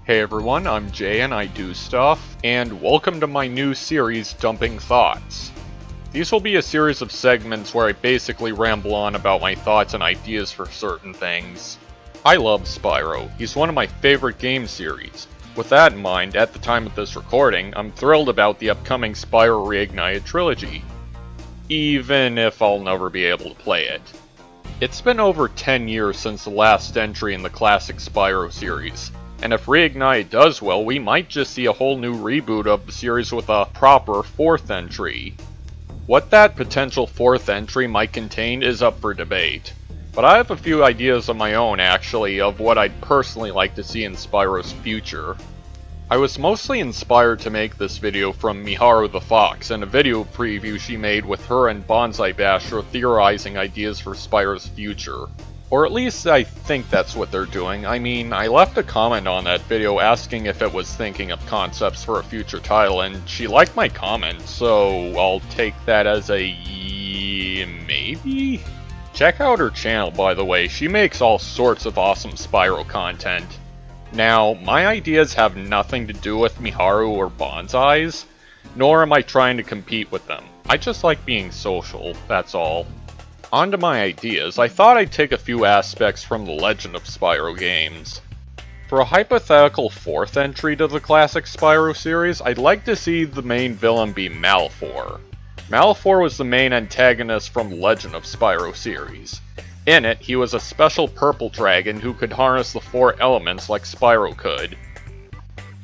Hey everyone, I'm Jay and I do stuff, and welcome to my new series, Dumping Thoughts. These will be a series of segments where I basically ramble on about my thoughts and ideas for certain things. I love Spyro. He's one of my favorite game series. With that in mind, at the time of this recording, I'm thrilled about the upcoming Spyro Reignited trilogy, even if I'll never be able to play it. It's been over 10 years since the last entry in the classic Spyro series, and if Reignited does well, we might just see a whole new reboot of the series with a proper 4th entry. What that potential 4th entry might contain is up for debate, but I have a few ideas of my own actually of what I'd personally like to see in Spyro's future. I was mostly inspired to make this video from Miharu the Fox and a video preview she made with her and Bonsai Basher theorizing ideas for Spyro's future. Or at least I think that's what they're doing. I mean, I left a comment on that video asking if it was thinking of concepts for a future title, and she liked my comment, so I'll take that as a maybe? Check out her channel, by the way. She makes all sorts of awesome Spyro content. Now, my ideas have nothing to do with Miharu or Bonsai's, nor am I trying to compete with them. I just like being social, that's all. On to my ideas, I thought I'd take a few aspects from the Legend of Spyro games. For a hypothetical 4th entry to the classic Spyro series, I'd like to see the main villain be Malefor. Malefor was the main antagonist from the Legend of Spyro series. In it, he was a special purple dragon who could harness the 4 elements like Spyro could.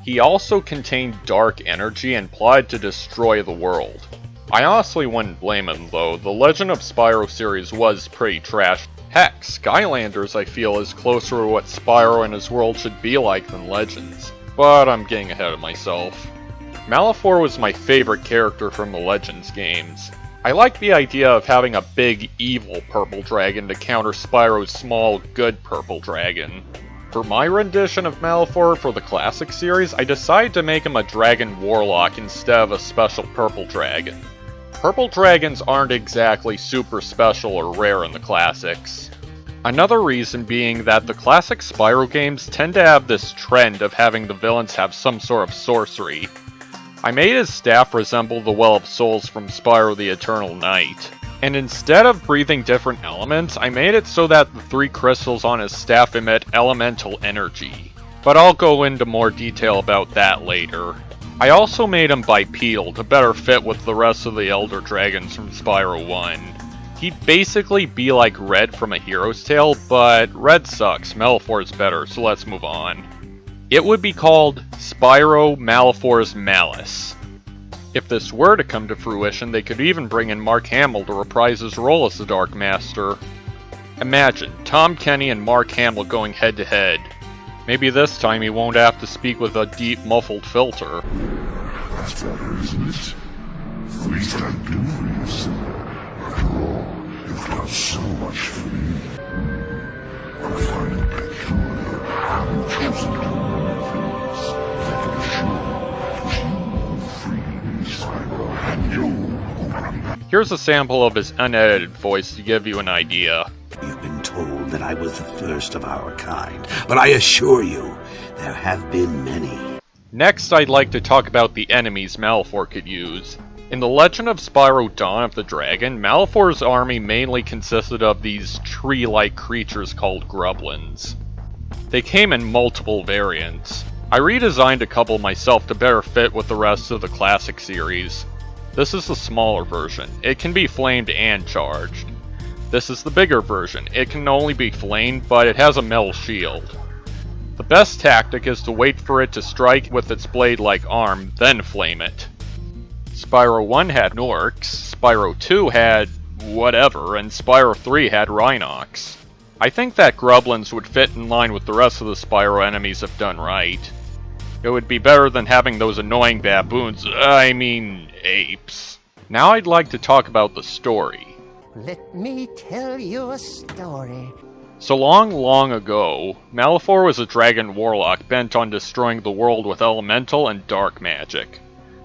He also contained dark energy and plotted to destroy the world. I honestly wouldn't blame him though, the Legend of Spyro series was pretty trash. Heck, Skylanders I feel is closer to what Spyro and his world should be like than Legends. But I'm getting ahead of myself. Malefor was my favorite character from the Legends games. I like the idea of having a big evil purple dragon to counter Spyro's small good purple dragon. For my rendition of Malefor for the classic series, I decided to make him a dragon warlock instead of a special purple dragon. Purple dragons aren't exactly super special or rare in the classics. Another reason being that the classic Spyro games tend to have this trend of having the villains have some sort of sorcery. I made his staff resemble the Well of Souls from Spyro the Eternal Knight. And instead of breathing different elements, I made it so that the 3 crystals on his staff emit elemental energy. But I'll go into more detail about that later. I also made him bipedal to better fit with the rest of the Elder Dragons from Spyro 1. He'd basically be like Red from A Hero's Tale, but Red sucks, Malefor's better, so let's move on. It would be called Spyro Malefor's Malice. If this were to come to fruition, they could even bring in Mark Hamill to reprise his role as the Dark Master. Imagine, Tom Kenny and Mark Hamill going head to head. Maybe this time he won't have to speak with a deep, muffled filter. That's better, isn't it? At least I do for you, son. After all, you've done so much for me. I'm finally peculiar how you've chosen to do many things. I can assure you, you free me, Spyro, and you open up. Here's a sample of his unedited voice to give you an idea. You've been told that I was the first of our kind, but I assure you, there have been many. Next, I'd like to talk about the enemies Malefor could use. In The Legend of Spyro Dawn of the Dragon, Malefor's army mainly consisted of these tree-like creatures called Grublins. They came in multiple variants. I redesigned a couple myself to better fit with the rest of the classic series. This is the smaller version. It can be flamed and charged. This is the bigger version. It can only be flamed, but it has a metal shield. The best tactic is to wait for it to strike with its blade-like arm, then flame it. Spyro 1 had Norks, Spyro 2 had whatever, and Spyro 3 had Rhinox. I think that Grublins would fit in line with the rest of the Spyro enemies if done right. It would be better than having those annoying baboons, apes. Now I'd like to talk about the story. Let me tell you a story. So long ago, Malefor was a dragon warlock bent on destroying the world with elemental and dark magic.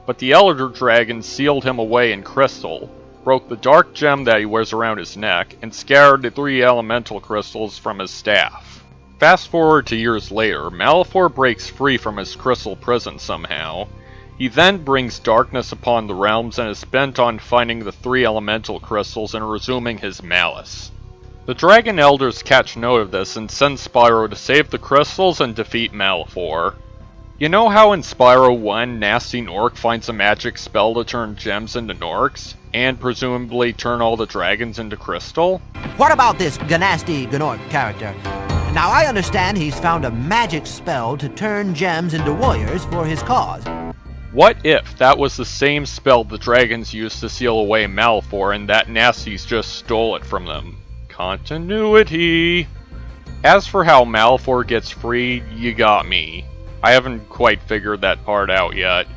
But the Elder Dragon sealed him away in crystal, broke the dark gem that he wears around his neck, and scattered the 3 elemental crystals from his staff. Fast forward to years later, Malefor breaks free from his crystal prison somehow. He then brings darkness upon the realms and is bent on finding the 3 elemental crystals and resuming his malice. The Dragon Elders catch note of this and send Spyro to save the crystals and defeat Malefor. You know how in Spyro 1, Gnasty Gnorc finds a magic spell to turn gems into Gnorcs, and presumably turn all the dragons into crystal? What about this Gnasty Gnorc character? Now I understand he's found a magic spell to turn gems into warriors for his cause. What if that was the same spell the dragons used to seal away Malefor and that Gnasty's just stole it from them? Continuity! As for how Malefor gets free, you got me. I haven't quite figured that part out yet.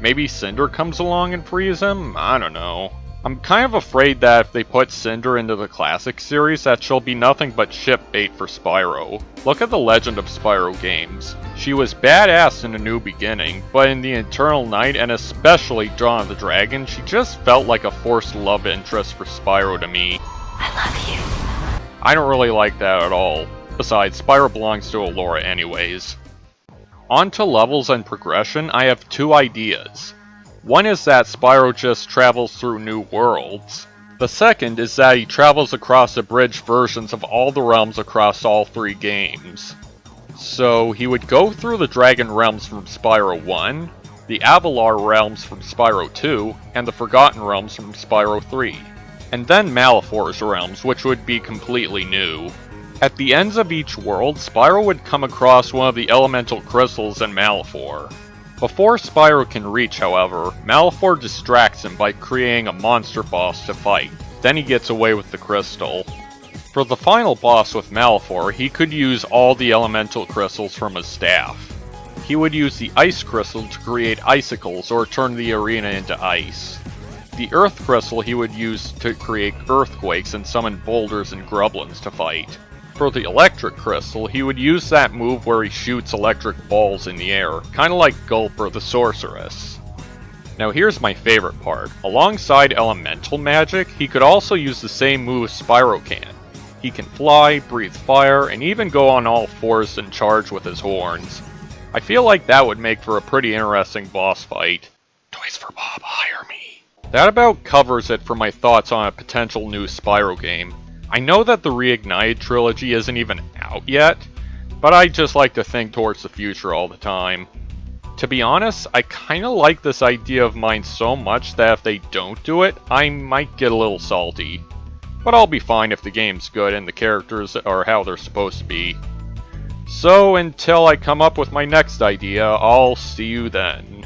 Maybe Cinder comes along and frees him? I don't know. I'm kind of afraid that if they put Cinder into the classic series, that she'll be nothing but ship bait for Spyro. Look at the Legend of Spyro games. She was badass in A New Beginning, but in the Eternal Night and especially Dawn of the Dragon, she just felt like a forced love interest for Spyro to me. I love you. I don't really like that at all. Besides, Spyro belongs to Elora anyways. On to levels and progression, I have 2 ideas. One is that Spyro just travels through new worlds. The second is that he travels across abridged versions of all the realms across all 3 games. So he would go through the Dragon Realms from Spyro 1, the Avalar Realms from Spyro 2, and the Forgotten Realms from Spyro 3. And then Malefor's realms, which would be completely new. At the ends of each world, Spyro would come across one of the elemental crystals in Malefor. Before Spyro can reach, however, Malefor distracts him by creating a monster boss to fight. Then he gets away with the crystal. For the final boss with Malefor, he could use all the elemental crystals from his staff. He would use the ice crystal to create icicles or turn the arena into ice. The earth crystal he would use to create earthquakes and summon boulders and grublins to fight. For the electric crystal, he would use that move where he shoots electric balls in the air, kinda like Gulper the Sorceress. Now here's my favorite part. Alongside elemental magic, he could also use the same move Spyro can. He can fly, breathe fire, and even go on all 4s and charge with his horns. I feel like that would make for a pretty interesting boss fight. Toys for Bob, hire me. That about covers it for my thoughts on a potential new Spyro game. I know that the Reignited trilogy isn't even out yet, but I just like to think towards the future all the time. To be honest, I kinda like this idea of mine so much that if they don't do it, I might get a little salty. But I'll be fine if the game's good and the characters are how they're supposed to be. So until I come up with my next idea, I'll see you then.